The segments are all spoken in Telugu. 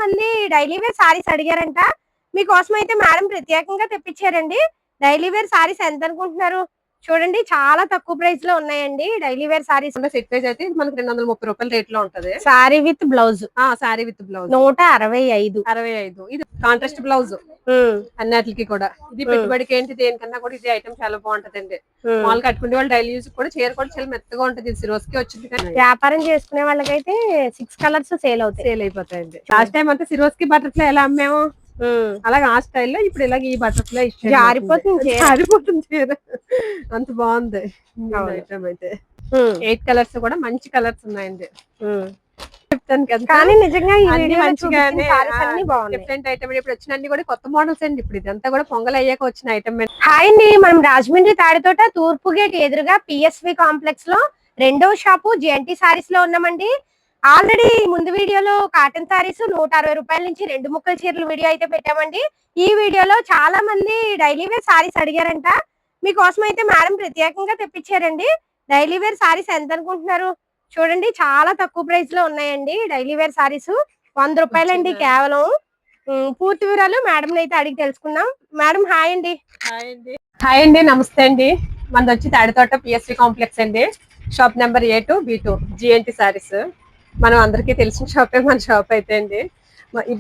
మంది డైలీ వేర్ సారీస్ అడిగారంట. మీకోసం అయితే మేడం ప్రత్యేకంగా తెప్పించారండి. డైలీ వేర్ సారీస్ ఎంత అనుకుంటున్నారు? చూడండి చాలా తక్కువ ప్రైస్ లో ఉన్నాయండి daily wear saris. Set price అయితే మనకి 230 రూపాయల రేట్ లో ఉంటది. Sari with blouse. Sari with blouse 165. ఇది కాంట్రాస్ట్ బ్లౌజ్ అన్నిటికి కూడా. ఇది పెట్టుబడికి ఏంటి దేనికన్నా కూడా ఇది ఐటమ్ చాలా బాగుంటదండి. మాల్ కట్టుకునే వాళ్ళు డైలీ యూజ్ కూడా చీర కూడా చాలా మెత్తగా ఉంటది. సిరోస్కి వచ్చింది కానీ వ్యాపారం చేసుకునే వాళ్ళకైతే 6 కలర్స్ సేల్ అయిపోతాయండి. లాస్ట్ టైం అంతా సిరోస్కి బటర్ఫ్లై ఎలా అమ్మేమో అలాగే ఆ స్టైల్లో ఇప్పుడు ఇలాగ ఈ బటర్ఫ్లై జారిపోతుంది చీర. అంత బాగుంది ఐటమ్ అయితే. 8 కలర్స్ కూడా మంచి కలర్స్ ఉన్నాయండి. చెప్తాను కదా, కానీ నిజంగా మంచిగానే డిఫరెంట్ ఐటమ్. ఇప్పుడు వచ్చిన అన్ని కూడా కొత్త మోడల్స్ అండి. ఇప్పుడు ఇదంతా కూడా పొంగల్ అయ్యాక వచ్చిన ఐటమ్. హాయ్ అండి, మనం రాజమండ్రి తాడితోట తూర్పు గేట్ ఎదురుగా పిఎస్వి కాంప్లెక్స్ లో 2వ షాపు జేఎన్టీ సారీస్ లో ఉన్నామండి. ఆల్రెడీ ముందు వీడియోలో కాటన్ సారీస్ 160 రూపాయల నుంచి 2 ముక్కల చీరల వీడియో అయితే పెట్టామండి. ఈ వీడియోలో చాలా మంది డైలీ వేర్ సారీస్ అడిగారంట. మీకోసం అయితే మేడం ప్రత్యేకంగా తెప్పించారండి. డైలీ వేర్ సారీస్ ఎంత అనుకుంటున్నారు? చూడండి చాలా తక్కువ ప్రైస్ లో ఉన్నాయండి డైలీ వేర్ సారీస్. 100 రూపాయలండి కేవలం. పూర్తి వివరాలు మేడం అయితే అడిగి తెలుసుకుందాం. మేడం హాయ్ అండి. హాయ్ అండి, నమస్తే అండి. మనది వచ్చి తాడితోట పిఎస్వి కాంప్లెక్స్ అండి. Shop number A2 B2 GNT saris. మనం అందరికీ తెలిసిన షాపే మన షాప్ అయితే అండి.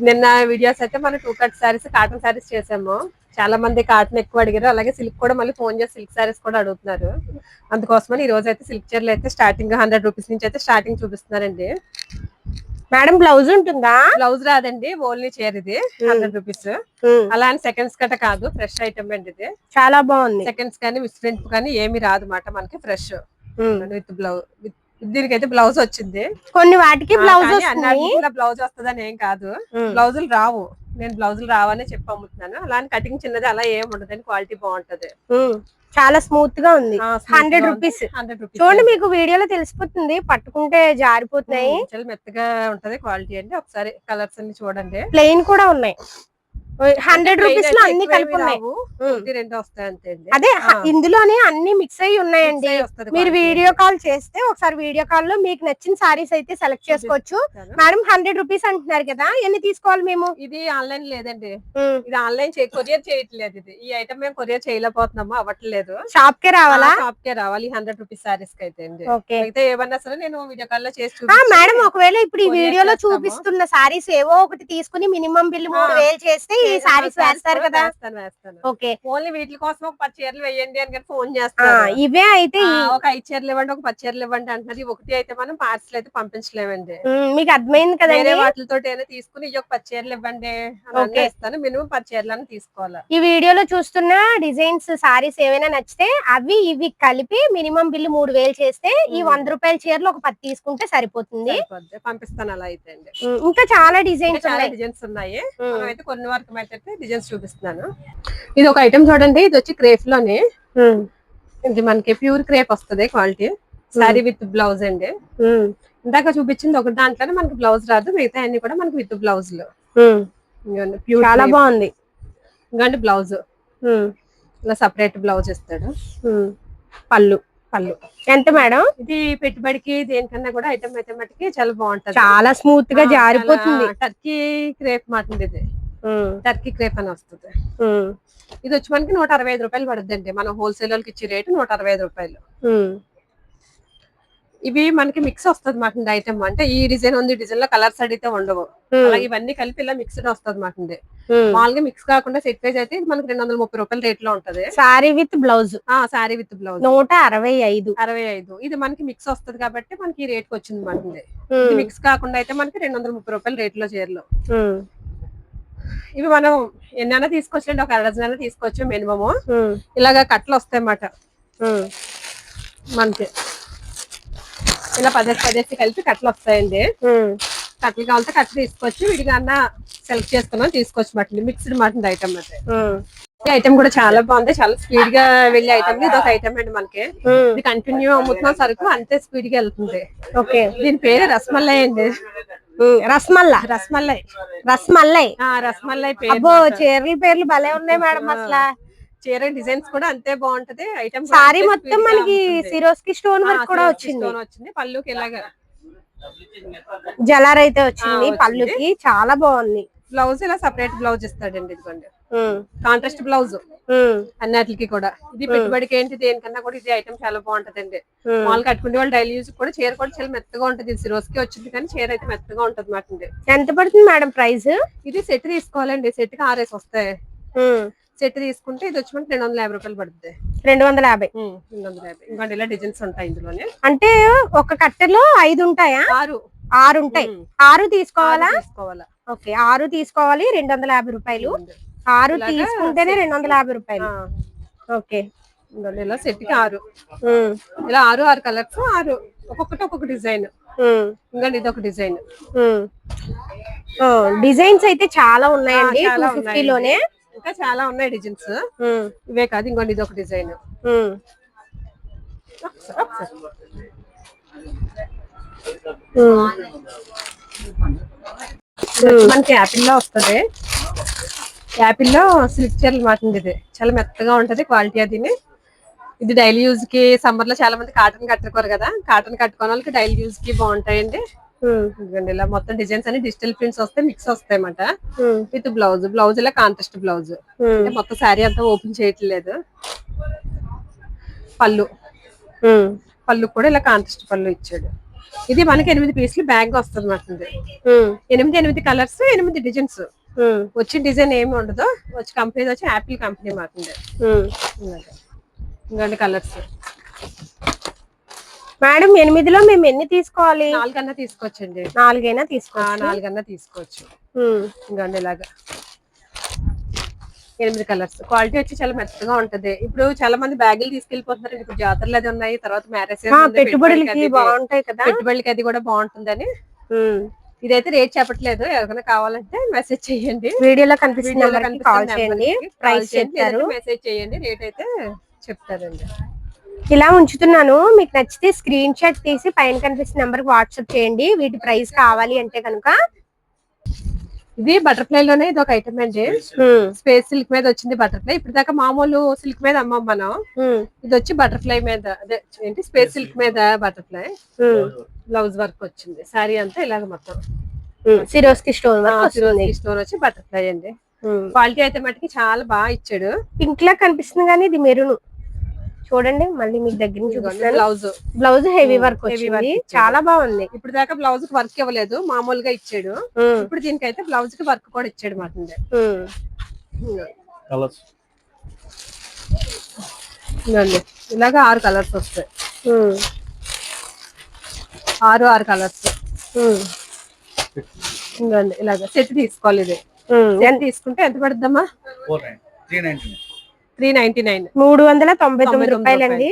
నిన్న వీడియోస్ అయితే మనం 2 కట్ సారీస్ కాటన్ సారీస్ చేసాము. చాలా మంది కాటన్ ఎక్కువ అడిగారు. అలాగే సిల్క్ కూడా మళ్ళీ ఫోన్ చేసి సిల్క్ సారీస్ కూడా అడుగుతున్నారు. అందుకోసమని ఈ రోజు అయితే సిల్క్ చీరలు అయితే స్టార్టింగ్ 100 రూపీస్ నుంచి అయితే స్టార్టింగ్ చూపిస్తున్నారండి. మేడం బ్లౌజ్ ఉంటుందా? బ్లౌజ్ రాదండి, ఓన్లీ చీర. ఇది 100 రూపీస్. అలా అని సెకండ్స్ కట్ట కాదు, ఫ్రెష్ ఐటమ్ అండి. ఇది చాలా బాగుంది. సెకండ్స్ కానీ మిస్ప్రింట్ కానీ ఏమి రాదు మాట, మనకి ఫ్రెష్ విత్ బ్లౌజ్. దీనికైతే బ్లౌజ్ వచ్చింది. కొన్ని వాటికి బ్లౌజ్ బ్లౌజ్ వస్తుందని ఏం కాదు, బ్లౌజులు రావు. నేను బ్లౌజులు రావని చెప్పి అమ్ముతున్నాను. అలానే కటింగ్ చిన్నది అలా ఏం ఉండదు, క్వాలిటీ బాగుంటది. చాలా స్మూత్ గా ఉంది. 100 రూపీస్. చూడండి మీకు వీడియోలో తెలిసిపోతుంది, పట్టుకుంటే జారిపోతున్నాయి. చాలా మెత్తగా ఉంటది క్వాలిటీ అండి. ఒకసారి కలర్స్ అన్ని చూడండి. ప్లెయిన్ కూడా ఉన్నాయి. 100 రూపీస్ లో అన్ని కలిపి ఉన్నాయి. 2 వస్తాయి అంతే అండి. అదే ఇందులోనే అన్ని మిక్స్ అయ్యి ఉన్నాయండి. మీరు వీడియో కాల్ చేస్తే ఒకసారి వీడియో కాల్ లో మీకు నచ్చిన సారీస్ అయితే సెలెక్ట్ చేసుకోవచ్చు. మేడం 100 రూపీస్ అంటున్నారు కదా, ఎన్ని తీసుకోవాలి మేము? ఇది ఆన్లైన్ లేదండి. ఇది ఆన్లైన్ కొరియర్ చేయట్లేదు. ఇది ఈ ఐటమ్ మేము కొరియర్ చేయలేకపోతున్నాము, అవ్వట్లేదు. షాప్ కే రావాలా? షాప్ కే రావాలి 100 రూపీస్ సారీస్ కి అయితే అండి. అయితే ఏమన్నా సరే నేను వీడియో కాల్ లో చేసి మేడం ఒకవేళ ఇప్పుడు ఈ వీడియోలో చూపిస్తున్న సారీస్ ఏవో ఒకటి తీసుకుని మినిమం బిల్ 3000 చేస్తే ఈ సారీస్ వేస్తారు కదా? ఓకే, ఓన్లీ వీటి కోసం ఒక 10 చీరలు వేయండి అని ఫోన్ చేస్తారు. ఇవే అయితే ఒక 5 చీరలు ఇవ్వండి, ఒక 10 చీరలు ఇవ్వండి అంటున్నారు. ఒకటి అయితే మనం పార్సల్ అయితే పంపించలేమండి. మీకు అర్థమైంది కదా? వేరే వాటితో తీసుకుని ఒక 10 చీరలు ఇవ్వండి అని ఇస్తాను. మినిమం 10 చీరలను తీసుకోవాలి. ఈ వీడియోలో చూస్తున్న డిజైన్స్ సారీస్ ఏమైనా నచ్చితే అవి ఇవి కలిపి మినిమం బిల్ 3000 చేస్తే ఈ 100 రూపాయల చీరలు ఒక 10 తీసుకుంటే సరిపోతుంది. పంపిస్తాను అలా అయితే అండి. ఇంకా చాలా డిజైన్స్ ఉన్నాయి. అయితే కొన్ని వరకు అయితే డిజైన్స్ చూపిస్తున్నాను. ఇది ఒక ఐటమ్ చూడండి. ఇది వచ్చి క్రేప్ లోనే, ఇది మనకి ప్యూర్ క్రేప్ వస్తుంది క్వాలిటీ. సారీ విత్ బ్లౌజ్ అండి. ఇందాక చూపించింది ఒక దాంట్లోనే మనకి బ్లౌజ్ రాదు, మిగతా అన్ని కూడా మనకి విత్ బ్లౌజ్ లో. చాలా బాగుంది. ఇంకండి బ్లౌజ్ ఇలా సపరేట్ బ్లౌజ్ ఇస్తాడు. పళ్ళు ఎంత మేడం? ఇది పెట్టుబడికి దేనికన్నా కూడా ఐటమ్ అయితే మటుకి చాలా బాగుంటది. చాలా స్మూత్ గా జారిపోతుంది. టర్కీ క్రేప్ మాట ఇది. టర్కీ క్రేప్ అని వస్తుంది. ఇది వచ్చి మనకి 165 రూపాయలు పడుతుందండి. మనం హోల్సేల్ వాళ్ళకి ఇచ్చే రేటు 165 రూపాయలు. ఇవి మనకి మిక్స్ వస్తుంది మాట ఐటమ్. అంటే ఈ డిజైన్ ఉంది, డిజైన్ లో కలర్స్ అడిగితే ఉండవు. అలాగే ఇవన్నీ కలిపి ఇలా మిక్స్డ్ వస్తుంది మాట. మామూలుగా మిక్స్ కాకుండా సెట్ ప్రైస్ అయితే మనకి 230 రూపాయల రేట్ లో ఉంటది. Sari with blouse. Sari with blouse 165. ఇది మనకి మిక్స్ వస్తుంది కాబట్టి మనకి ఈ రేట్ కి వచ్చింది మాట. మిక్స్ కాకుండా అయితే మనకి 230 రూపాయల రేట్ లో చీరలు. ఇవి మనం ఎన్నైనా తీసుకోవచ్చు, ఒక 1 డజన్ తీసుకోవచ్చు మినిమము. ఇలాగా కట్టలు వస్తాయి అన్నమాట మనకి. ఇలా 10 కలిపి కట్టలు వస్తాయండి. కట్టలు కావాలంటే కట్ట తీసుకోవచ్చు, విడిగా సెలెక్ట్ చేసుకున్నాం తీసుకోవచ్చు మాట. మిక్స్డ్ మాట ఐటమ్ అయితే. ఈ ఐటమ్ కూడా చాలా బాగుంది, చాలా స్పీడ్ గా వెళ్ళే ఐటమ్. ఇది ఒక ఐటమ్ అండి మనకి. ఇది కంటిన్యూ అమ్ముతున్న సరుకు అంతే స్పీడ్ గా వెళ్తుంది. ఓకే, దీని పేరు రసమల్లై అండి. రసమల్లై పేరు. చీరల పేర్లు భలే ఉన్నాయి మేడం. అసలు చీర డిజైన్స్ కూడా అంతే బాగుంటది. ఐటమ్ సారీ మొత్తం మనకి సిరోస్కి స్టోన్ వర్క్ కూడా వచ్చింది. పళ్ళుకి ఇలాగా జలార్ అయితే వచ్చింది వచ్చింది. పళ్ళుకి, చాలా బాగుంది. బ్లౌజ్ ఇలా సపరేట్ బ్లౌజ్ ఇస్తాడండి, ఇదిగోండి కాంట్రాస్ట్ బ్లౌజ్ అన్నిటికి కూడా. ఇది పెట్టుబడికి ఏంటి దేనికన్నా కూడా ఇది ఐటమ్ చాలా బాగుంటదండి. మాల్ కట్టుకుంటే వాళ్ళు డైలీ యూజ్ కూడా. చీర కూడా చాలా మెత్తగా ఉంటది, ఇది రోజుకి వచ్చింది కానీ చీర అయితే మెత్తగా ఉంటది మాట. ఎంత పడుతుంది మేడం ప్రైస్? ఇది సెట్ తీసుకోవాలండి, సెట్ కి 6 వస్తాయి. సెట్ తీసుకుంటే ఇది వచ్చి మనకి 250 రూపాయలు పడుతుంది. 250. 250. ఇంకా ఇలా డిజైన్స్ ఉంటాయి ఇందులోనే. అంటే ఒక కట్టెలో 5 ఉంటాయా? 6 ఉంటాయి. 6 తీసుకోవాలా? ఓకే, 6 తీసుకోవాలి, 250 రూపాయలు. 6 తీసుకుంటేనే 250 రూపాయలు. ఓకే, ఇలా సెట్ కి 6. ఇలా 6 కలర్స్, 6 ఒక్కొక్కటి ఒక్కొక్క డిజైన్. ఇంకా ఇది ఒక డిజైన్. డిజైన్స్ అయితే చాలా ఉన్నాయండి 250 లోనే. ఇంకా చాలా ఉన్నాయి డిజైన్స్, ఇవే కాదు. ఇంకోటి ఇది ఒక డిజైన్. మనకి యాపిల్ లో వస్తుంది. యాపిల్ లో సిల్క్ చీరలు మాట్లాడి, ఇది చాలా మెత్తగా ఉంటది క్వాలిటీ. అదిని ఇది డైలీ యూజ్ కి, సమ్మర్ లో చాలా మంది కాటన్ కట్టుకోరు కదా, కాటన్ కట్టుకోని వాళ్ళకి డైలీ యూజ్ కి బాగుంటాయండి. ఇలా మొత్తం డిజైన్స్ అన్ని డిజిటల్ ప్రింట్స్ వస్తాయి, మిక్స్ వస్తాయి అన్నమాట. విత్ బ్లౌజ్ ఇలా కాంట్రాస్ట్ బ్లౌజ్. మొత్తం శారీ అంతా ఓపెన్ చేయట్లేదు. పళ్ళు కూడా ఇలా కాంట్రాస్ట్ పళ్ళు ఇచ్చాడు. ఇది మనకి 8 పీసులు బ్యాగ్ వస్తుంది మాట. 8 కలర్స్, 8 డిజైన్స్. వచ్చిన డిజైన్ ఏమి ఉండదు. వచ్చి కంపెనీ వచ్చి యాపిల్ కంపెనీ మాట. ఇంకా కలర్స్ మేడం 8లో మేము ఎన్ని తీసుకోవాలి? 4 తీసుకోవచ్చండి. 4 తీసుకోవచ్చు. 4 తీసుకోవచ్చు. ఇంకా ఇలాగా 8 కలర్స్. క్వాలిటీ వచ్చి చాలా మెత్తగా ఉంటది. ఇప్పుడు చాలా మంది బ్యాగులు తీసుకెళ్లిపోతున్నారు. ఇప్పుడు జాతరలు అది ఉన్నాయి, తర్వాత మ్యారేజ్ పెట్టుబడులకి బాగుంటాయి కదా, పెట్టుబడికి అది కూడా బాగుంటుందని. ఇదైతే రేట్ చెప్పట్లేదు, ఎవరికైనా కావాలంటే మెసేజ్ చేయండి. వీడియోలో కనిపిస్తుంది, కాల్ చేయండి, ప్రైస్ చెప్తారు, మెసేజ్ చేయండి, రేట్ అయితే చెప్తారండి. ఇలా ఉంచుతున్నాను, మీకు నచ్చితే స్క్రీన్ షాట్ తీసి పైన కనిపిస్తున్న నెంబర్ కి వాట్సాప్ చేయండి. వీటి ప్రైస్ కావాలి అంటే కనుక. ఇది బటర్ఫ్లై లోనే ఇది ఒక ఐటమ్ అండి. స్పేస్ సిల్క్ మీద వచ్చింది బటర్ఫ్లై. ఇప్పుడు దాకా మామూలు సిల్క్ మీద అమ్మాం మనం. ఇది వచ్చి బటర్ఫ్లై మీద, అదే ఏంటి స్పేస్ సిల్క్ మీద బటర్ఫ్లై. బ్లౌజ్ వర్క్ వచ్చింది, సారీ అంతా ఇలాగ మొత్తం సిరోస్కి స్టోన్ వచ్చి బటర్ఫ్లై అండి. క్వాలిటీ అయితే మటుకి చాలా బాగా ఇచ్చాడు. పింక్ లా కనిపిస్తుంది కానీ ఇది మెరూన్. చూడండి మళ్ళీ మీకు దగ్గర నుంచి బ్లౌజ్ హెవీ వర్క్ వచ్చింది, చాలా బాగుంది. ఇప్పుడు దాకా బ్లౌజ్ కి వర్క్ ఇవ్వలేదు, మామూలుగా ఇచ్చాడు. ఇప్పుడు దీనికైతే బ్లౌజ్ కి వర్క్ కూడా ఇచ్చాడు మాట. ఇలాగా 6 కలర్స్ వస్తాయి. 6 కలర్స్. ఇలాగా సెట్ తీసుకోవాలి. ఇది సెట్ తీసుకుంటే ఎంత పడుద్దమ్మా? 399. 399 రూపాయలండి.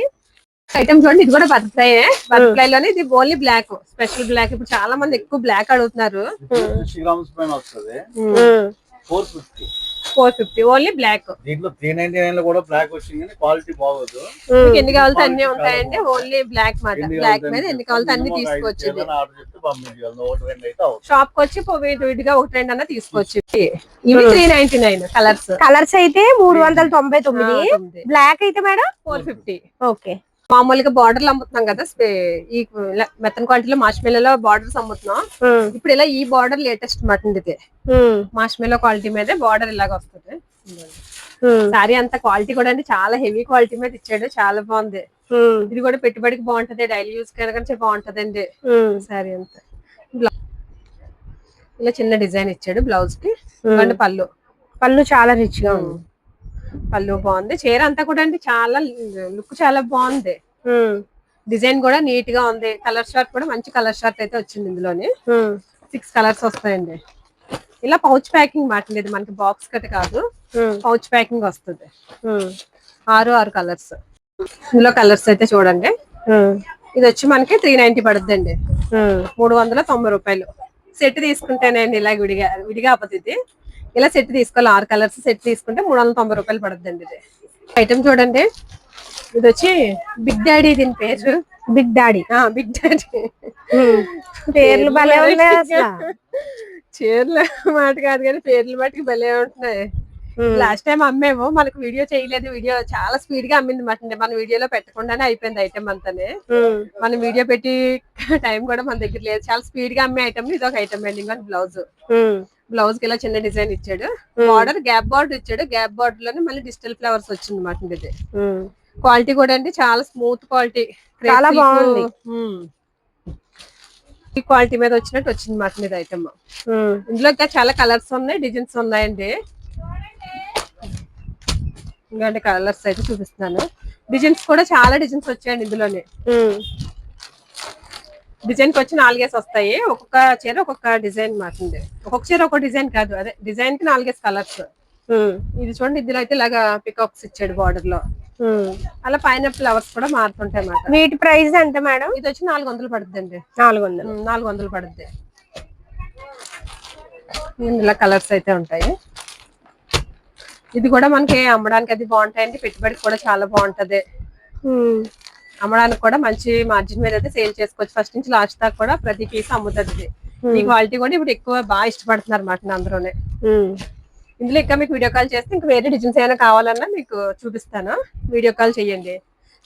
ఐటమ్ చూడండి, ఇది కూడా బటర్ఫ్లై. బటర్ఫ్లై లోనే ఇది ఓన్లీ బ్లాక్, స్పెషల్ బ్లాక్. ఇప్పుడు చాలా మంది ఎక్కువ బ్లాక్ అడుగుతున్నారు. 450 ఓన్లీ బ్లాక్. దీంట్లో 399 లో కూడా బ్లాక్ వచ్చింది కానీ క్వాలిటీ బాగోదు. మీకు ఎన్ని కావాలంటే అన్ని ఉంటాయండి, ఓన్లీ బ్లాక్ మాట. బ్లాక్ మీద ఎన్ని కావాలంటే అన్ని తీసుకోవచ్చు. షాప్ కి వచ్చి విడిగా 1-2 అన్న తీసుకోవచ్చు. ఇవి 399 కలర్స్. కలర్స్ అయితే 399. బ్లాక్ అయితే మేడం 450. ఓకే. మామూలుగా బార్డర్లు అమ్ముతున్నాం కదా, ఈ మెత్తన్ క్వాలిటీలో మార్ష్మెల్లో బార్డర్స్ అమ్ముతున్నాం. ఇప్పుడు ఇలా ఈ బార్డర్ లేటెస్ట్ మటన్. ఇది మార్ష్మెల్లో క్వాలిటీ మీద బార్డర్ ఇలాగ వస్తుంది. సారీ అంత క్వాలిటీ కూడా అండి చాలా హెవీ క్వాలిటీ మీద ఇచ్చాడు, చాలా బాగుంది. ఇది కూడా పెట్టుబడికి బాగుంటది, డైలీ యూస్ కనుక బాగుంటది అండి సారీ అంతా. ఇలా చిన్న డిజైన్ ఇచ్చాడు బ్లౌజ్ కి. పళ్ళు చాలా రిచ్ గా ఉంది. పళ్ళు బాగుంది. చీర అంతా కూడా అండి చాలా లుక్ చాలా బాగుంది. డిజైన్ కూడా నీట్ గా ఉంది. కలర్ షార్ట్ కూడా మంచి కలర్ షార్ట్ అయితే వచ్చింది. ఇందులోని 6 కలర్స్ వస్తాయండి. ఇలా పౌచ్ ప్యాకింగ్ మాట్లాడేది, మనకి బాక్స్ కట్ కాదు, పౌచ్ ప్యాకింగ్ వస్తుంది. 6 కలర్స్. ఇందులో కలర్స్ అయితే చూడండి. ఇది వచ్చి మనకి 390 పడుతుందండి. 390 రూపాయలు. సెట్ తీసుకుంటేనండి ఇలా విడిగా అవ్వదు. ఇలా సెట్ తీసుకోవాలి. 6 కలర్స్ సెట్ తీసుకుంటే 390 రూపాయలు పడుతుందండి. ఇది ఐటమ్ చూడండి. ఇది వచ్చి బిగ్ డాడీ, దీని పేరు బిగ్ డాడీ. బిగ్ డాడీ పేర్లు భలే ఉన్నాయి అసలు. చీరల మాట కాదు కానీ పేర్లు మటుకు భలే ఉంటున్నాయి. లాస్ట్ టైం అమ్మేమో మనకు వీడియో చేయలేదు, వీడియో చాలా స్పీడ్ గా అమ్మింది మాట, మన వీడియోలో పెట్టకుండానే అయిపోయింది ఐటమ్ అంతానే. మనం వీడియో పెట్టి టైం కూడా మన దగ్గర లేదు, చాలా స్పీడ్ గా అమ్మే ఐటమ్. ఇది ఒక ఐటమ్ అండి. ఇంకా బ్లౌజ్ కి ఇలా చిన్న డిజైన్ ఇచ్చాడు, బార్డర్ గ్యాప్ బార్డర్ ఇచ్చాడు, గ్యాప్ బార్డర్ లోనే మళ్ళీ డిజిటల్ ఫ్లవర్స్ వచ్చింది మాట. ఇది క్వాలిటీ కూడా అండి చాలా స్మూత్ క్వాలిటీ, చాలా బాగుంది. ఈ క్వాలిటీ మీద వచ్చినట్టు వచ్చింది మాట మీద ఐటమ్. ఇందులో ఇంకా చాలా కలర్స్ ఉన్నాయి, డిజైన్స్ ఉన్నాయండి. ఇంకా కలర్స్ అయితే చూపిస్తున్నాను. డిజైన్స్ కూడా చాలా డిజైన్స్ వచ్చాయండి ఇందులోనే. డిజైన్ కి వచ్చి 4 వస్తాయి, ఒక్కొక్క చీర ఒక్కొక్క డిజైన్ మాట్లాడి, ఒక్కొక్క చీర ఒక్కొక్క డిజైన్ కాదు, అదే డిజైన్ కి 4 కలర్స్. ఇది చూడండి, ఇందులో అయితే ఇలాగా పికాక్స్ ఇచ్చాడు బార్డర్ లో, అలా పైన ఫ్లవర్స్ కూడా మారుతుంటాయి అన్నమాట. వీటి ప్రైస్ ఎంత మేడం? ఇది వచ్చి 400 పడుతుంది అండి. 400 పడుతుంది. ఇలా కలర్స్ అయితే ఉంటాయి. ఇది కూడా మనకి అమ్మడానికి అది బాగుంటాయండి, పెట్టుబడికి కూడా చాలా బాగుంటది. అమ్మడానికి కూడా మంచి మార్జిన్ మీద అయితే సేల్ చేసుకోవచ్చు. ఫస్ట్ నుంచి లాస్ట్ దాకా కూడా ప్రతి పీస్ అమ్ముతుంది. ఈ క్వాలిటీ కూడా ఇప్పుడు ఎక్కువ బాగా ఇష్టపడుతున్నారు అన్నమాట అందరూనే. ఇందులో ఇంకా మీకు వీడియో కాల్ చేస్తే ఇంకా వేరే డిజైన్స్ ఏమైనా కావాలన్నా మీకు చూపిస్తాను, వీడియో కాల్ చేయండి.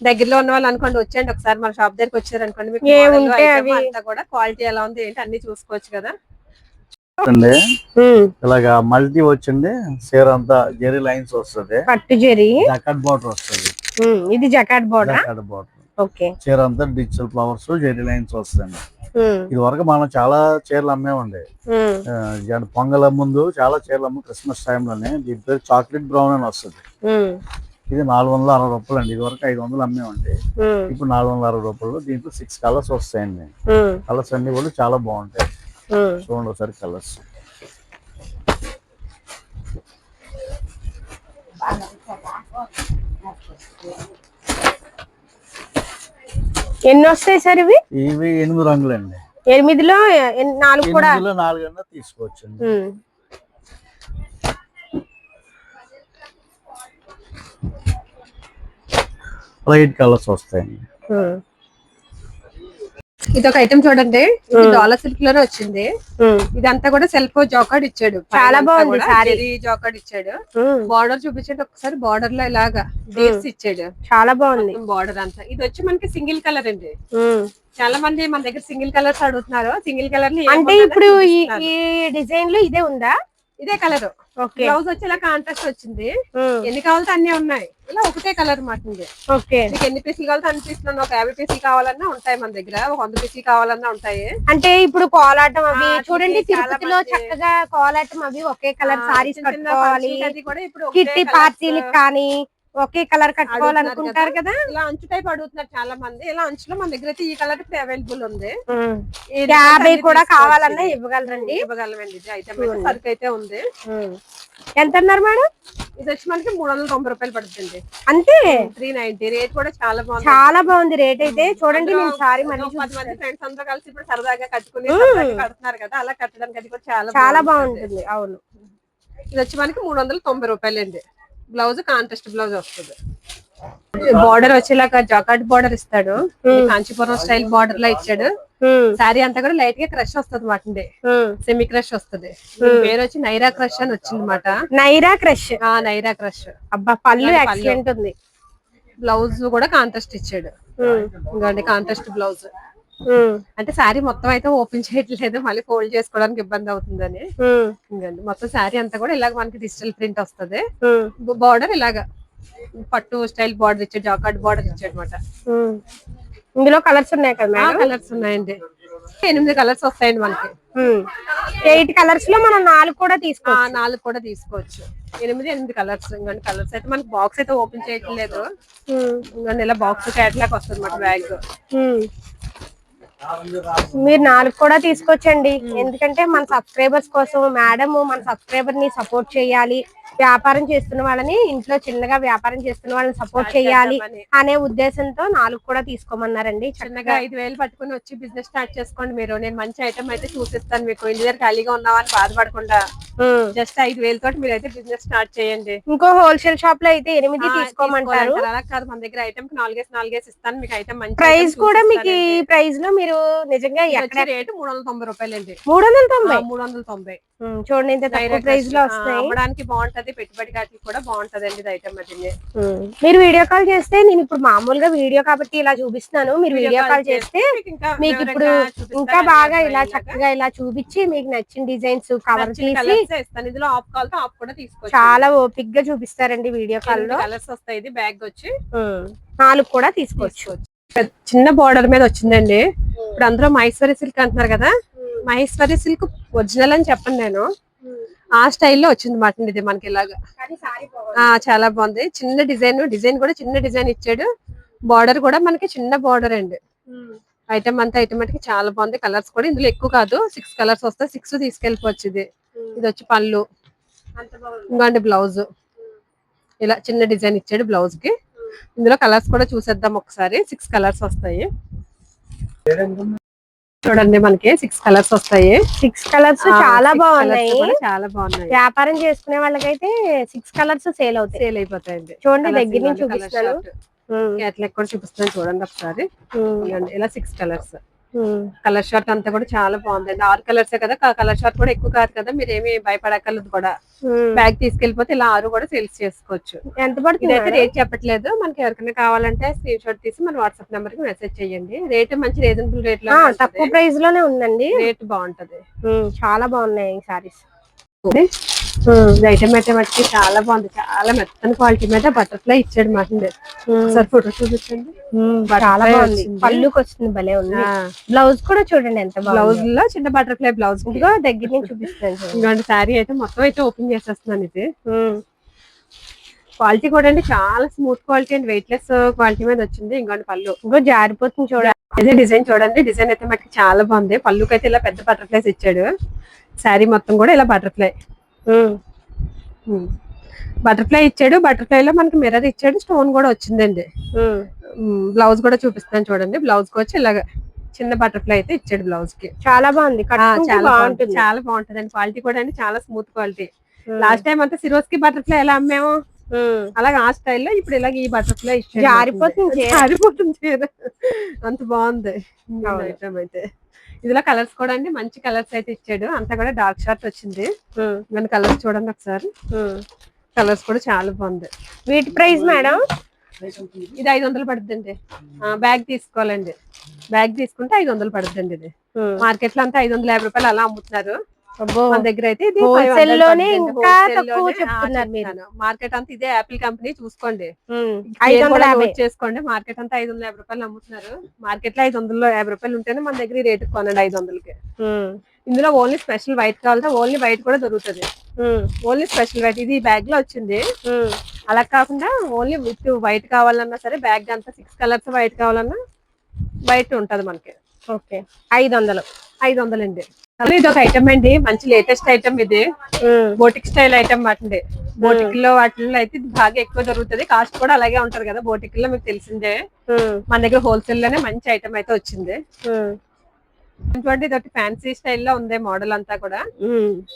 దగ్గరలో ఉన్న వాళ్ళు అనుకోండి, వచ్చేయండి ఒకసారి మన షాప్ దగ్గరికి వచ్చారు అనుకోండి, మీకు అంతా కూడా క్వాలిటీ ఎలా ఉంది ఏంటి అన్ని చూసుకోవచ్చు కదా. ఇలాగా మల్టీ వచ్చింది, చీర అంతా జెరీ లైన్స్ వస్తుంది, పట్టు జెరీ జకాట్ బార్డర్ వస్తుంది. ఇది జకాట్ బార్డర్. ఓకే, చీర అంతా డిజిటల్ ఫ్లవర్స్ జెరీ లైన్స్ వస్తాయండి. ఇది వరకు మనం చాలా చీరలు అమ్మేమండి, పొంగల ముందు చాలా చీరలు అమ్మ, క్రిస్మస్ టైంలోనే. దీని పేరు చాక్లెట్ బ్రౌన్ అని వస్తుంది. ఇది 460 రూపాయలు అండి. ఇది వరకు 500 అమ్మేమండి, ఇప్పుడు 460 రూపాయలు. దీంట్లో 6 కలర్స్ వస్తాయండి. కలర్స్ అన్ని కూడా చాలా బాగుంటాయి. చూడండి ఒకసారి కలర్స్. ఎన్ని వస్తాయి సార్ ఇవి? ఇవి 8 రంగులు అండి. 8లో 4 కూడా 4 అన్నా తీసుకోవచ్చు. 8 కలర్స్ వస్తాయండి. ఇది ఒక ఐటమ్ చూడండి, ఇది డాలర్ సిల్క్ లోనే వచ్చింది. ఇదంతా కూడా సెల్ఫ్ జాకార్డ్ ఇచ్చాడు, చాలా బాగుంది. సారీ జాకార్డ్ ఇచ్చాడు. బార్డర్ చూపించండి ఒకసారి, బార్డర్ లో ఇలాగా డీర్స్ ఇచ్చాడు, చాలా బాగుంది బార్డర్ అంతా. ఇది వచ్చి మనకి సింగిల్ కలర్ అండి. చాలా మంది మన దగ్గర సింగిల్ కలర్స్ అడుగుతున్నారు. సింగిల్ కలర్ అంటే ఇప్పుడు ఈ డిజైన్ లో ఇదే ఉందా? ఇదే కలర్. బ్లౌజ్ వచ్చి ఇలా కాంట్రాస్ట్ వచ్చింది. ఎన్ని కావాలంటే అన్ని ఉన్నాయి, ఇలా ఒకటే కలర్ మాట. మీకు ఎన్ని పీసులు కావాలంటే అన్ని పీసులు, ఒక 50 పీసులు కావాలన్నా ఉంటాయి మన దగ్గర, ఒక 100 పీసులు కావాలన్నా ఉంటాయి. అంటే ఇప్పుడు కోలాటం అవి చూడండి, తిరుపతిలో చక్కగా కోలాటం అవి ఒకే కలర్ సారీస్ కట్టుకోవాలి, కిట్టి పార్టీలకు కానీ ఒకే కలర్ కట్టుకోవాలనుకుంటారు కదా. ఇలా అంచు టైప్ అడుగుతున్నారు చాలా మంది. ఇలా అంచులో మన దగ్గర అయితే ఈ కలర్ ఇప్పుడు అవైలబుల్ ఉంది. 50 కూడా కావాలన్నా ఇవ్వగలరండి. ఇవ్వగలమండి. ఇది ఐటమ్ అయితే సరుకు అయితే ఉంది. ఎంత అన్నారు మేడం? ఇది వచ్చి మనకి 390 రూపాయలు పడుతుంది అంతే. 390. రేట్ కూడా చాలా బాగుంది, చాలా బాగుంది రేట్ అయితే. చూడండి నేను సారీ మళ్ళీ 10 మంది ఫ్రెండ్స్ అందరూ కలిసి ఇప్పుడు సరదాగా కట్టుకుని కడుతున్నారు కదా, అలా కట్టడానికి అది కూడా చాలా బాగుంటుంది. అవును. ఇది వచ్చి మనకి 390 రూపాయలు అండి. బ్లౌజ్ కాంట్రాస్ట్ బ్లౌజ్ వస్తుంది. బార్డర్ వచ్చేలాగా జాకార్డ్ బార్డర్ ఇస్తాడు, కాంచీపురం స్టైల్ బార్డర్ లా ఇచ్చాడు. సారీ అంతా కూడా లైట్ గా క్రష్ వస్తుంది మాట, సెమీ క్రష్ వస్తుంది. పేరు వచ్చి నైరా క్రష్ అని వచ్చింది మాట. నైరా క్రష్. నైరా క్రష్. అబ్బా, పళ్ళు ఎక్సలెంట్ ఉంది. బ్లౌజ్ కూడా కాంట్రాస్ట్ ఇచ్చాడు, ఇంకోండి కాంట్రాస్ట్ బ్లౌజ్. అంటే శారీ మొత్తం అయితే ఓపెన్ చేయట్లేదు, మళ్ళీ ఫోల్డ్ చేసుకోవడానికి ఇబ్బంది అవుతుందని. మొత్తం శారీ అంతా కూడా ఇలాగ మనకి డిజిటల్ ప్రింట్ వస్తుంది. బార్డర్ ఇలాగా పట్టు స్టైల్ బార్డర్ ఇచ్చాడు, జాకార్డ్ బార్డర్ ఇచ్చాడు అనమాట. ఇందులో కలర్స్ ఉన్నాయి కదా? కలర్స్ ఉన్నాయండి, 8 కలర్స్ వస్తాయండి మనకి. 8 కలర్స్ లో మనం 4 కూడా తీసుకోవచ్చు. 4 కూడా తీసుకోవచ్చు. 8 కలర్స్. ఇంకోండి కలర్స్ అయితే మనకి బాక్స్ అయితే ఓపెన్ చేయట్లేదు, ఇంకోండి ఇలా బాక్స్ క్యాట్లాగ్ వస్తుంది అన్నమాట బ్యాగ్. మీరు 4 కూడా తీసుకొచ్చండి, ఎందుకంటే మన సబ్స్క్రైబర్స్ కోసం మేడం మన సబ్స్క్రైబర్ ని సపోర్ట్ చేయాలి, వ్యాపారం చేస్తున్న వాళ్ళని, ఇంట్లో చిన్నగా వ్యాపారం చేస్తున్న వాళ్ళని సపోర్ట్ చేయాలి అనే ఉద్దేశంతో 4 కూడా తీసుకోమన్నారండి. చిన్నగా 5,000 పట్టుకుని వచ్చి బిజినెస్ స్టార్ట్ చేసుకోండి మీరు. నేను మంచి ఐటమ్ అయితే చూపిస్తాను మీకు, ఇంటి దగ్గర ఖాళీగా ఉన్నామని బాధపడకుండా జస్ట్ 5,000 తోటి మీరు అయితే బిజినెస్ స్టార్ట్ చేయండి. ఇంకో హోల్సేల్ షాప్ లో అయితే 8 తీసుకోమంటారు. అలా కాదు, మన దగ్గర ఐటమ్ కి 4 ఇస్తాను మీకు. ఐటమ్ మంచి ప్రైస్ కూడా మీకు ఈ ప్రైస్ లో మీరు నిజంగా ఎక్కడ రేటు 390 రూపాయలు అండి. 390. చూడండి, ఇంత ప్రైస్ లో వస్తాయి, అమ్మడానికి బాగుంటది. బాగుంటది, పెట్టుబడి కాటికి కూడా బాగుంటదండి ఇది ఐటమ్ అది. మీరు వీడియో కాల్ చేస్తే నేను ఇప్పుడు మామూలుగా వీడియో కాబట్టి ఇలా చూపిస్తున్నాను, మీరు వీడియో కాల్ చేస్తే మీకు ఇప్పుడు ఇంకా బాగా ఇలా చక్కగా ఇలా చూపించి మీకు నచ్చిన డిజైన్స్ కవర్ తీసి ఇస్తాను. ఇందులో ఆఫ్ కాల్ తో ఆఫ్ కూడా తీసుకోవచ్చు. చాలా ఓపిక్ గా చూపిస్తారండి వీడియో కాల్ లో. కలర్స్ వస్తాయి. ఇది బ్యాగ్ వచ్చి 4 కూడా తీసుకోవచ్చు. చిన్న బార్డర్ మీద వచ్చిందండి. ఇప్పుడు అందరూ మహేశ్వరి సిల్క్ అంటున్నారు కదా, మహేశ్వరి సిల్క్ ఒరిజినల్ అని చెప్పండి నేను, ఆ స్టైల్లో వచ్చింది మాట ఇది మనకి ఇలాగా. చాలా బాగుంది. చిన్న డిజైన్ కూడా చిన్న డిజైన్ ఇచ్చాడు. బార్డర్ కూడా మనకి చిన్న బార్డర్ అండి. ఐటమ్ అంతా ఐటమ్ అంటే చాలా బాగుంది. కలర్స్ కూడా ఇందులో ఎక్కువ కాదు, 6 కలర్స్ వస్తాయి. 6 తీసుకెళ్ళిపోవచ్చు. ఇది వచ్చి పళ్ళు, ఇంకోండి బ్లౌజ్ ఇలా చిన్న డిజైన్ ఇచ్చాడు బ్లౌజ్ కి. ఇందులో కలర్స్ కూడా చూసేద్దాం ఒకసారి. 6 కలర్స్ వస్తాయి చూడండి, మనకి 6 కలర్స్ వస్తాయి. 6 కలర్స్ చాలా బాగున్నాయి, చాలా బాగున్నాయి. వ్యాపారం చేసుకునే వాళ్ళకైతే 6 కలర్స్ సేల్ అయిపోతాయండి. చూడండి దగ్గర నుంచి చూపిస్తాను, క్యాట్లాగ్ కూడా చూపిస్తాను చూడండి ఒకసారి. ఇలా 6 కలర్స్. కలర్ షార్ట్ అంతా కూడా చాలా బాగుందండి. 6 కలర్సే కదా, కలర్ షార్ట్ కూడా ఎక్కువ కాదు కదా, మీరేమి భయపడక్కర్లేదు కూడా. బ్యాగ్ తీసుకెళ్లిపోతే ఇలా 6 కూడా సేల్స్ చేసుకోవచ్చు. ఎంత పడుతుంది? ఇదైతే రేట్ చెప్పట్లేదు, మనకి ఎవరికైనా కావాలంటే స్క్రీన్ షాట్ తీసి మన వాట్సాప్ నెంబర్ కి మెసేజ్ చేయండి. రేట్ మంచి రీజనబుల్ రేట్ లో, తక్కువ ప్రైస్ లోనే ఉందండి. రేట్ బాగుంటది. చాలా బాగున్నాయి ఈ సారీస్. ఐటమ్ అయితే మటుకి చాలా బాగుంది. చాలా మెత్తని క్వాలిటీ మీద బటర్ఫ్లై ఇచ్చాడు మాట. ఒకసారి ఫోటో చూపించండి. చాలా బాగుంది, పళ్ళుకి వస్తుంది, భలే ఉంది. బ్లౌజ్ కూడా చూడండి ఎంత బ్లౌజ్ లో చిన్న బటర్ఫ్లై బ్లౌజ్ దగ్గర నుంచి చూపిస్తాను. ఇంకోటి శారీ అయితే మొత్తం అయితే ఓపెన్ చేసేస్తున్నాను. ఇది క్వాలిటీ కూడా అండి చాలా smooth quality and weight less quality మీద వచ్చింది. ఇంకోటి పళ్ళు జారిపోతుంది చూడండి. ఇదే డిజైన్ చూడండి, డిజైన్ అయితే మటుకు చాలా బాగుంది. పళ్ళుకి అయితే ఇలా పెద్ద బటర్ఫ్లైస్ ఇచ్చాడు. శారీ మొత్తం కూడా ఇలా బటర్ఫ్లై ఇచ్చాడు. బటర్ఫ్లై లో మనకి మిర్రర్ ఇచ్చాడు, స్టోన్ కూడా వచ్చిందండి. బ్లౌజ్ కూడా చూపిస్తాను చూడండి. బ్లౌజ్ కి వచ్చి ఇలాగ చిన్న బటర్ఫ్లై అయితే ఇచ్చాడు బ్లౌజ్ కి. చాలా బాగుంది, చాలా బాగుంటుంది అండి. క్వాలిటీ కూడా అండి చాలా స్మూత్ క్వాలిటీ. లాస్ట్ టైం అంతా సిరోస్కి బటర్ఫ్లై ఎలా అమ్మాము అలాగే ఆ స్టైల్లో ఇప్పుడు ఇలాగ ఈ బటర్ఫ్లై ఇచ్చాడు. జారిపోతుంది అంత బాగుంది ఐటమ్ అయితే. ఇందులో కలర్స్ కూడా అండి మంచి కలర్స్ అయితే ఇచ్చాడు. అంతా కూడా డార్క్ షార్ట్ వచ్చింది. మన కలర్స్ చూడండి ఒకసారి. కలర్స్ కూడా చాలా బాగుంది. వీటి ప్రైస్ మేడం? ఇది 500 పడుతుందండి. బ్యాగ్ తీసుకోవాలండి. బ్యాగ్ తీసుకుంటే 500 పడుతుందండి. ఇది మార్కెట్ లో అంతా 550 రూపాయలు అలా అమ్ముతున్నారు. మన దగ్గర అయితే ఇది మార్కెట్ అంతా ఇదే యాపిల్ కంపెనీ చూసుకోండి, 550 చేసుకోండి. మార్కెట్ అంతా 550 రూపాయలు అమ్ముతున్నారు. మార్కెట్ లో 550 రూపాయలు ఉంటేనే మన దగ్గర రేట్ కొనండి 500కి. ఇందులో ఓన్లీ స్పెషల్ వైట్ కావాలంటే ఓన్లీ వైట్ కూడా దొరుకుతుంది. ఓన్లీ స్పెషల్ వైట్ ఇది బ్యాగ్ లో వచ్చింది. అలా కాకుండా ఓన్లీ విత్ వైట్ కావాలన్నా సరే, బ్యాగ్ అంతా 6 కలర్స్ వైట్ కావాలన్నా వైట్ ఉంటది మనకి. ఓకే, 500 అండి. ఇది ఒక ఐటమ్ అండి, మంచి లేటెస్ట్ ఐటమ్. ఇది బోటిక్ స్టైల్ ఐటమ్ వాటి. బోటిక్ లో వాటిల్లో అయితే ఇది బాగా ఎక్కువ దొరుకుతుంది. కాస్ట్ కూడా అలాగే ఉంటది కదా బోటిక్ లో, మీకు తెలిసిందే. మన దగ్గర హోల్సేల్ లోనే మంచి ఐటమ్ అయితే వచ్చింది. ఇటువంటి ఇది ఫ్యాన్సీ స్టైల్లో ఉంది మోడల్ అంతా కూడా.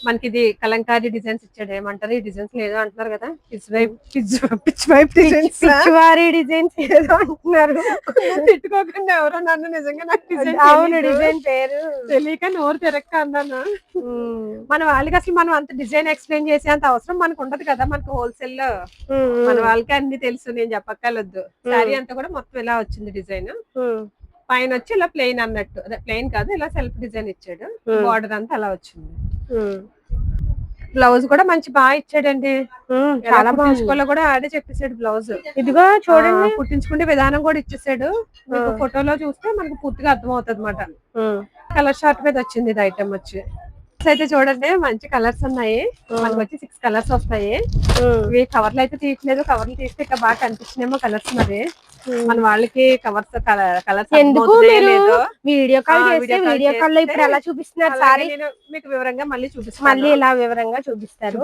మనకి ఇది కలంకారీ డిజైన్స్ ఇచ్చాడు. ఏమంటారు ఈ డిజైన్స్ ఏదో అంటున్నారు కదా, డిజైన్స్ ఏదో అంటున్నారు. తిట్టుకోకుండా ఎవరో నన్ను, నిజంగా నాకు డిజైన్ పేరు తెలియక నోరు తిరక్క అన్నాను. మన వాళ్ళకి అసలు మనం అంత డిజైన్ ఎక్స్ప్లెయిన్ చేసే అంత అవసరం మనకు ఉండదు కదా. మనకు హోల్సేల్ లో మన వాళ్ళకి అన్ని తెలుసు, నేను చెప్పక్కర్లేదు. శారీ అంతా కూడా మొత్తం ఇలా వచ్చింది డిజైన్. పైన వచ్చి ఇలా ప్లెయిన్ అన్నట్టు, అదే ప్లెయిన్ కాదు, ఇలా సెల్ఫ్ డిజైన్ ఇచ్చాడు. బార్డర్ అంతా అలా వచ్చింది. బ్లౌజ్ కూడా మంచి బాగా ఇచ్చాడండి. చాలా బాగా కూడా ఆడే చెప్పేసాడు బ్లౌజ్. ఇదిగో చూడండి, కుట్టించుకుంటే విధానం కూడా ఇచ్చేసాడు. మీకు ఫోటోలో చూస్తే మనకు పూర్తిగా అర్థం అవుతుంది అనమాట. కలర్ షార్ట్ మీద వచ్చింది ఇది ఐటమ్ వచ్చి. అయితే చూడండి మంచి కలర్స్ ఉన్నాయి. మనకు వచ్చి 6 కలర్స్ వస్తాయి. ఇవి కవర్లు అయితే తీయట్లేదు, కవర్లు తీస్తే ఇంకా బాగా కనిపించినేమో కలర్స్. మరి మన వాళ్ళకి కవర్స్ కలర్స్ ఎందుకు వీడియో కాల్ చేస్తే వీడియో కాల్ లో ఇప్పుడు ఎలా చూపిస్తున్నారు సారీ మీకు వివరంగా మళ్ళీ చూపిస్తాను. మళ్ళీ ఇలా వివరంగా చూపిస్తాను.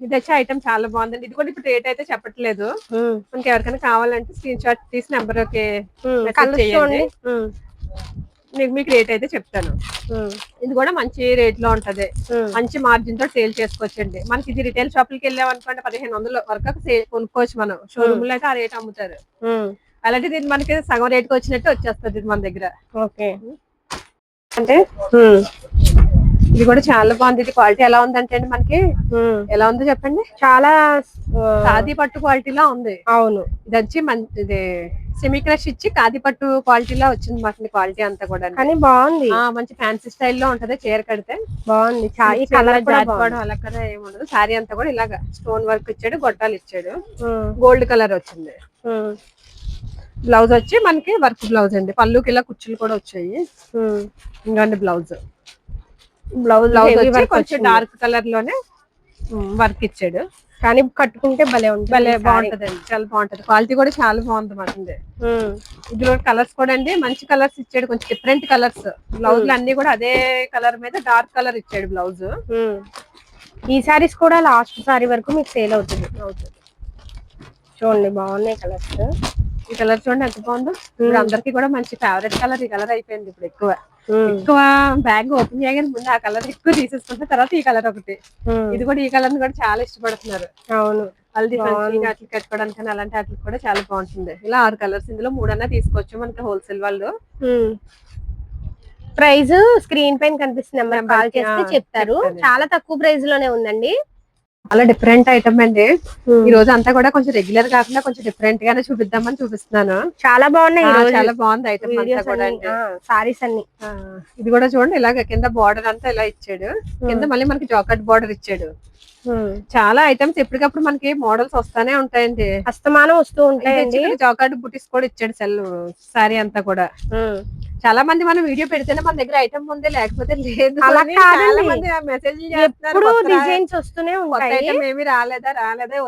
ఇది వచ్చి ఐటమ్ చాలా బాగుందండి. ఇది కూడా ఇప్పుడు రేట్ అయితే చెప్పట్లేదు. మనకి ఎవరికైనా కావాలంటే స్క్రీన్ షాట్ తీసి నెంబర్ చేయండి, మీకు రేట్ అయితే చెప్తాను. ఇది కూడా మంచి రేట్ లో ఉంటది, మంచి మార్జిన్ తో సేల్ చేసుకోవచ్చండి. మనకి ఇది రిటైల్ షాపులకి వెళ్ళాం అనుకోండి 1500 వరకు కొనుక్కోవచ్చు. మనం షోరూమ్ లో అయితే ఆ రేట్ అమ్ముతారు. అలాంటిది ఇది మనకి సగం రేట్కి వచ్చినట్టు వచ్చేస్తుంది మన దగ్గర. ఓకే, అంటే ఇది కూడా చాలా బాగుంది. ఇది క్వాలిటీ ఎలా ఉందంటే అండి మనకి ఎలా ఉందో చెప్పండి. చాలా ఖాదీ పట్టు క్వాలిటీలా ఉంది. అవును, ఇది వచ్చి ఇది సెమీ క్రష్ ఇచ్చి ఖాదీ పట్టు క్వాలిటీలా వచ్చింది మాకు క్వాలిటీ అంతా కూడా. కానీ బాగుంది, మంచి ఫ్యాన్సీ స్టైల్లో ఉంటది. చీర కడితే బాగుంది. అలా కదా ఏముండదు. శారీ అంతా కూడా ఇలాగా స్టోన్ వర్క్ ఇచ్చాడు, గొట్టాలు ఇచ్చాడు, గోల్డ్ కలర్ వచ్చింది. బ్లౌజ్ వచ్చి మనకి వర్క్ బ్లౌజ్ అండి. పళ్ళుకి ఇలా కుచ్చులు కూడా వచ్చాయి. ఇంకోండి బ్లౌజ్ వచ్చి కొంచెం డార్క్ కలర్ లోనే వర్క్ ఇచ్చాడు. కానీ కట్టుకుంటే భలే ఉంటుంది, భలే బాగుంటది అండి, చాలా బాగుంటది. క్వాలిటీ కూడా చాలా బాగుంది మాట. ఇందులో కలర్స్ కూడా అండి మంచి కలర్స్ ఇచ్చాడు, కొంచెం డిఫరెంట్ కలర్స్. బ్లౌజ్ లు అన్ని కూడా అదే కలర్ మీద డార్క్ కలర్ ఇచ్చాడు బ్లౌజ్. ఈ సారీస్ కూడా లాస్ట్ సారీ వరకు మీకు సేల్ అవుతుంది. చూడండి బాగున్నాయి కలర్స్. ఈ కలర్ చూడండి ఎంత బాగుందో. ఇప్పుడు అందరికి కూడా మంచి ఫేవరెట్ కలర్ ఈ కలర్ అయిపోయింది. ఇప్పుడు ఎక్కువ బ్యాగ్ ఓపెన్ చేయగానే ముందు ఆ కలర్ ఎక్కువ తీసేసుకుంటే తర్వాత ఈ కలర్ ఒకటి. ఇది కూడా ఈ కలర్ కూడా చాలా ఇష్టపడుతున్నారు. అవును, హల్దీ ఫంక్షన్ అట్లా కట్టుకోవడానికి అలాంటి వాటికి కూడా చాలా బాగుంటుంది. ఇలా 6 కలర్స్, ఇందులో 3 అన్నా తీసుకోవచ్చు మనకి హోల్సేల్ వాళ్ళు. ప్రైస్ స్క్రీన్ పైన కనిపిస్తుంది, నెంబర్ కాల్ చేస్తే చెప్తారు. చాలా తక్కువ ప్రైస్ లోనే ఉందండి. చాలా డిఫరెంట్ ఐటమ్ అండి. ఈ రోజు అంతా కూడా కొంచెం రెగ్యులర్ కాకుండా కొంచెం డిఫరెంట్ గానే చూపిద్దామని చూపిస్తున్నాను. చాలా బాగున్నాయి, చాలా బాగుంది ఐటమ్ అంతా కూడా. సారీస్ అన్ని ఇది కూడా చూడండి ఇలాగ కింద బార్డర్ అంతా ఇలా ఇచ్చాడు, కింద మళ్ళీ మనకి జాకెట్ బార్డర్ ఇచ్చాడు. చాలా ఐటమ్స్ ఎప్పటికప్పుడు మనకి మోడల్స్ వస్తానే ఉంటాయండి, అస్తమానం వస్తూ ఉంటాయండి. జాకెట్ బుటీస్ కూడా ఇచ్చాడు సెల్ సారీ అంతా కూడా. చాలా మంది మనం వీడియో పెడితేనే మన దగ్గర ఐటమ్ ఉంది, లేకపోతే లేదు. చాలా మంది మెసేజ్ చేస్తున్నారు, డిజైన్స్ వస్తూనే ఉంటాయి. ఐటమ్ ఏమి రాలేదా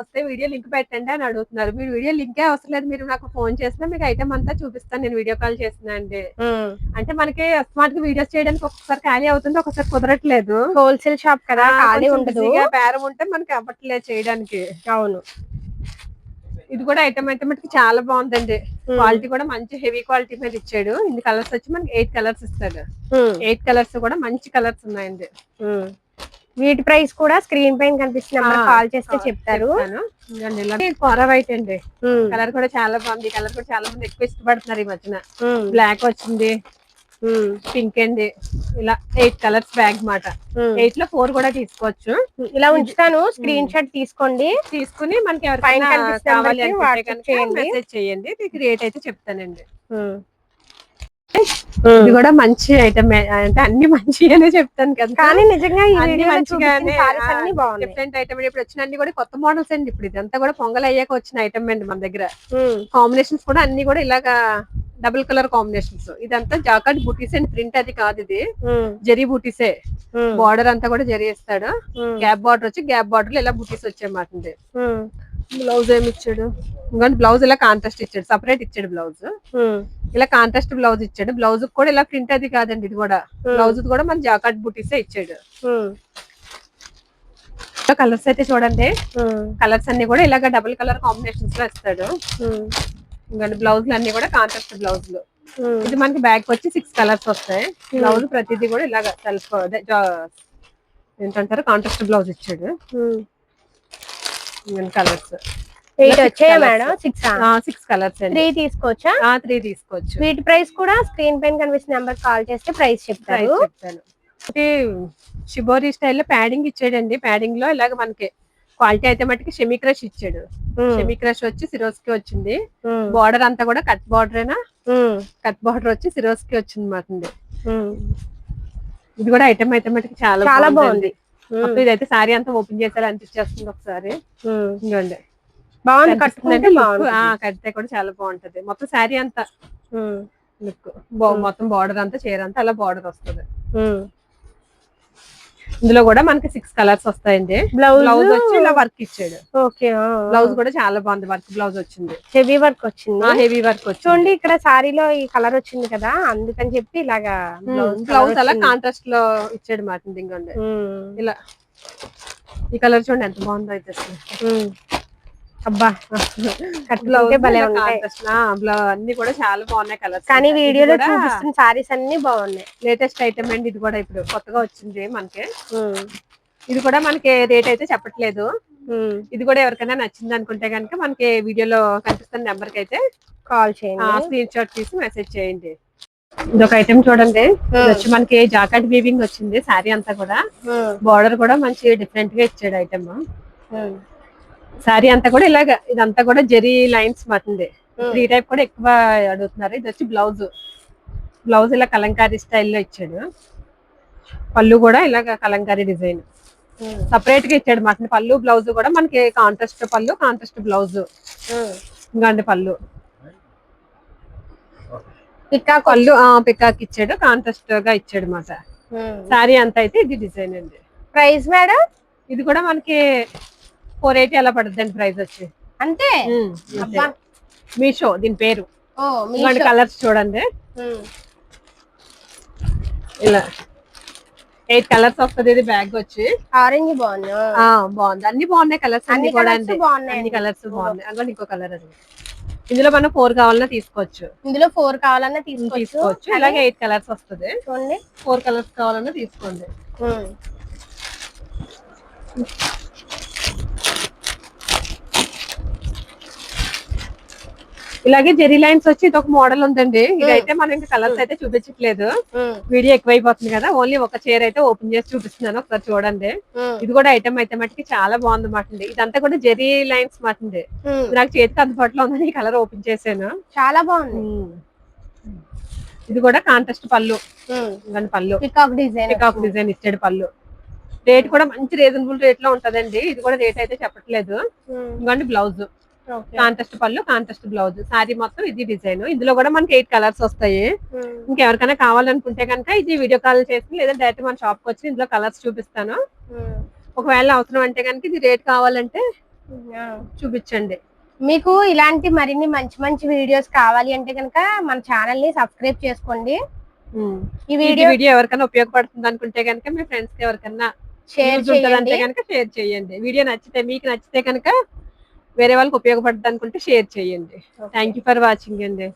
వస్తే వీడియో లింక్ పెట్టండి అని అడుగుతున్నారు. మీరు వీడియో లింకే అవసరం లేదు, మీరు నాకు ఫోన్ చేసినా మీకు ఐటమ్ అంతా చూపిస్తాను. నేను వీడియో కాల్ చేస్తున్నా అండి. అంటే మనకి స్మార్ట్ గా వీడియోస్ చేయడానికి ఒకసారి ఖాళీ అవుతుంది, ఒకసారి కుదరట్లేదు. హోల్సేల్ షాప్ కదా, ఖాళీ ఉండదు. బేరం ఉంటే మనకి అవ్వట్లేదు చేయడానికి. అవును, ఇది కూడా ఐటమ్ అయితే మనకి చాలా బాగుందండి. క్వాలిటీ కూడా మంచి హెవీ క్వాలిటీ మీద ఇచ్చాడు. ఇన్ని కలర్స్ వచ్చి మనకి 8 కలర్స్ ఇస్తాడు. 8 కలర్స్ కూడా మంచి కలర్స్ ఉన్నాయండి. వీటి ప్రైస్ కూడా స్క్రీన్ పైన కనిపిస్తున్న కాల్ చేస్తే చెప్తారు. కొర వైట్ అండి, కలర్ కూడా చాలా బాగుంది. కలర్ కూడా చాలా మంది ఎక్కువ ఇష్టపడుతున్నారు ఈ మధ్యన. బ్లాక్ వచ్చింది, పింక్ అండి, ఇలా 8 కలర్స్ బ్యాగ్ మాట. 8 లో 4 కూడా తీసుకోవచ్చు. ఇలా ఉంచుతాను, స్క్రీన్ షాట్ తీసుకోండి, తీసుకుని మనకి ఎవరికైనా కావాలి అంటే మెసేజ్ చేయండి, మీకు రేట్ అయితే చెప్తానండి. ఇది కూడా మంచి ఐటమ్ అంటే అన్ని మంచి అనే చెప్తాను కదా, కానీ నిజంగా మంచిగానే డిఫరెంట్ ఐటమ్. ఇప్పుడు వచ్చిన అన్ని కూడా కొత్త మోడల్స్ అండి. ఇప్పుడు ఇదంతా కూడా పొంగల్ అయ్యాక వచ్చిన ఐటమ్ అండి మన దగ్గర. కాంబినేషన్స్ కూడా అన్ని కూడా ఇలాగా డబుల్ కలర్ కాంబినేషన్స్. ఇదంతా జాకెట్ బూటీస్ అండ్ ప్రింట్ అది కాదు, ఇది జరీ బూటీసే. బార్డర్ అంతా కూడా జరీ ఇస్తాడు, గ్యాప్ బార్డర్ వచ్చి గ్యాప్ బార్డర్ ఇలా బూటీస్ వచ్చాయన్నమాట. బ్లౌజ్ ఏమి ఇచ్చాడు, ఇంకొంచెం బ్లౌజ్ ఇలా కాంట్రాస్ట్ ఇచ్చాడు, సపరేట్ ఇచ్చాడు బ్లౌజ్. ఇలా కాంట్రాస్ట్ బ్లౌజ్ ఇచ్చాడు. బ్లౌజ్ కూడా ఇలా ప్రింట్ అది కాదండి, ఇది కూడా బ్లౌజ్ కూడా మన జాకెట్ బూటీసే ఇచ్చాడు. కలర్స్ అయితే చూడండి, కలర్స్ అన్ని కూడా ఇలాగ డబుల్ కలర్ కాంబినేషన్స్ లో ఇస్తాడు. ఇంకా బ్లౌజ్ అన్ని కూడా కాంట్రాస్ట్ బ్లౌజ్. ఇది మనకి బ్యాగ్ వచ్చి 6 కలర్స్ వస్తాయి. బ్లౌజ్ ప్రతిదీ కూడా ఇలాగ సెల్ఫ్ ఏంటంటారు కాంట్రాస్ట్ బ్లౌజ్ ఇచ్చాడు. కలర్స్ 8 వచ్చాయా మేడం? 6 కలర్స్. 3 తీసుకోవచ్చా? 3 తీసుకోవచ్చు. వీటి ప్రైస్ కూడా స్క్రీన్ పైన కనిపిస్తున్న నెంబర్ కాల్ చేస్తే ప్రైస్ చెప్తాను. షిబోరి స్టైల్లో ప్యాడింగ్ ఇచ్చాడండి. ప్యాడింగ్ లో ఇలాగ మనకి క్వాలిటీ అయితే మటుకి షెమీ క్రష్ ఇచ్చాడు. షెమీ క్రష్ వచ్చి సిరోస్కి వచ్చింది. బార్డర్ అంతా కూడా కట్ బార్డరేనా, కట్ బార్డర్ వచ్చి సిరోస్కి వచ్చింది మాట. ఇది కూడా ఐటమ్ అయితే మటుకి చాలా బాగుంది. మొత్తం ఇదైతే సారీ అంతా ఓపెన్ చేసారు అనిపించేస్తుంది ఒకసారి. ఇంకోండి బాగుంది, కట్టుకుంటే కడితే కూడా చాలా బాగుంటది. మొత్తం సారీ అంతా లుక్ మొత్తం బార్డర్ అంతా చీర అంతా అలా బార్డర్ వస్తుంది. ఇందులో కూడా మనకి 6 కలర్స్ వస్తాయండి. బ్లౌజ్ వచ్చి ఇలా వర్క్ ఇచ్చాడు. ఓకే, బ్లౌజ్ కూడా చాలా బాగుంది, వర్క్ బ్లౌజ్ వచ్చింది, హెవీ వర్క్ వచ్చింది. హెవీ వర్క్ వచ్చింది. చూడండి ఇక్కడ సారీలో ఈ కలర్ వచ్చింది కదా, అందుకని చెప్పి ఇలాగా బ్లౌజ్ అలా కాంట్రాస్ట్ లో ఇచ్చాడు మాట. ఇంకోండి ఇలా ఈ కలర్ చూడండి ఎంత బాగుందో అయితే. అబ్బా, అన్ని కూడా చాలా బాగున్నాయి కలర్స్. కానీ వీడియోలో చూపిస్తున్న సారీస్ అన్ని బాగున్నాయి. లేటెస్ట్ ఐటమ్ అండి, ఇది కూడా ఇప్పుడు కొత్తగా వచ్చింది మనకి. ఇది కూడా మనకి రేట్ అయితే చెప్పట్లేదు. ఇది కూడా ఎవరికైనా నచ్చింది అనుకుంటే కనుక మనకి వీడియోలో కనిపిస్తున్న నెంబర్ కి అయితే కాల్ చేయండి, స్క్రీన్ షాట్ తీసి మెసేజ్ చేయండి. ఇదొక ఐటమ్ చూడండి, ఇది వచ్చి మనకి జాకెట్ వీవింగ్ వచ్చింది. శారీ అంతా కూడా బార్డర్ కూడా మంచి డిఫరెంట్ గా ఇచ్చాడు ఐటమ్. శారీ అంతా కూడా ఇలాగ ఇదంతా కూడా జెరీ లైన్స్ మాటింది. 3 టైప్ కూడా ఎక్కువ అడుగుతున్నారు. ఇది వచ్చి బ్లౌజ్. బ్లౌజ్ ఇలా కలంకారీ స్టైల్లో ఇచ్చాడు. పళ్ళు కూడా ఇలాగ కలంకారీ డిజైన్ సపరేట్ గా ఇచ్చాడు మాట. పళ్ళు బ్లౌజ్ కూడా మనకి కాంట్రాస్ట్ పళ్ళు, కాంట్రాస్ట్ బ్లౌజ్. ఇంకండి పళ్ళు పళ్ళు పికాక్ ఇచ్చాడు, కాంట్రాస్ట్ గా ఇచ్చాడు మాట. శారీ అంతా అయితే ఇది డిజైన్ అండి. ప్రైస్ మేడం ఇది కూడా మనకి 480 అలా పడుతుంది ప్రైస్ వచ్చి. అంతే. మీషో దీని పేరు. కలర్స్ చూడండి, ఇలా 8 కలర్స్ వస్తుంది. ఇది బ్యాగ్ వచ్చి ఆరెంజ్ బాగుంది. బాగుంది, అన్ని బాగున్నాయి కలర్స్ అన్ని కూడా అండి. అన్ని కలర్స్ బాగున్నాయి. అందులో ఇంకో కలర్ అది. ఇందులో మనం 4 కావాలన్నా తీసుకోవచ్చు. ఇందులో 4 కావాలన్నా తీసుకోవచ్చు. అలాగే 8 కలర్స్ వస్తుంది. 4 కలర్స్ కావాలన్నా తీసుకోండి. ఇలాగే జెరీ లైన్స్ వచ్చి ఇది ఒక మోడల్ ఉందండి. ఇదైతే మనం ఇంకా కలర్స్ అయితే చూపించట్లేదు, వీడియో ఎక్కువైపోతుంది కదా. ఓన్లీ ఒక చీర అయితే ఓపెన్ చేసి చూపిస్తున్నాను, ఒకసారి చూడండి. ఇది కూడా ఐటమ్ అయితే మటుకి చాలా బాగుంది మాటండి. ఇదంతా కూడా జెరీ లైన్స్ మాటండి. నాకు చేతికి అందుబాటులో ఉందని ఈ కలర్ ఓపెన్ చేశాను. చాలా బాగుంది. ఇది కూడా కాంట్రాస్ట్ పళ్ళు. పళ్ళు పికాక్ డిజైన్ ఇచ్చాడు. పళ్ళు రేట్ కూడా మంచి రీజనబుల్ రేట్ లో ఉంటదండి. ఇది కూడా రేట్ అయితే చెప్పట్లేదు. ఇంకోండి బ్లౌజ్ కాంట్రాస్ట్ పళ్ళు, కాంట్రాస్ట్ బ్లౌజ్. శారీ మొత్తం ఇది డిజైన్. ఇందులో కూడా మనకి 8 కలర్స్ వస్తాయి. ఇంకెవరికైనా కావాలనుకుంటే కనుక ఇది వీడియో కాల్ చేసి లేదా డైరెక్ట్ మన షాప్ కి వచ్చి ఇందులో కలర్స్ చూపిస్తాను. ఒకవేళ అవసరం అంటే కనుక ఇది రేట్ కావాలంటే చూపించండి. మీకు ఇలాంటి మరిన్ని మంచి మంచి వీడియోస్ కావాలి అంటే కనుక మన ఛానల్ ని సబ్స్క్రైబ్ చేసుకోండి. ఈ వీడియో ఎవరికైనా ఉపయోగపడుతుంది అనుకుంటే కనుక మీ ఫ్రెండ్స్ కి ఎవరికైనా షేర్ చేయండి. వీడియో నచ్చితే మీకు నచ్చితే కనుక వేరే వాళ్ళకి ఉపయోగపడుతుంది అనుకుంటే షేర్ చేయండి. థ్యాంక్ యూ ఫర్ వాచింగ్ అండి.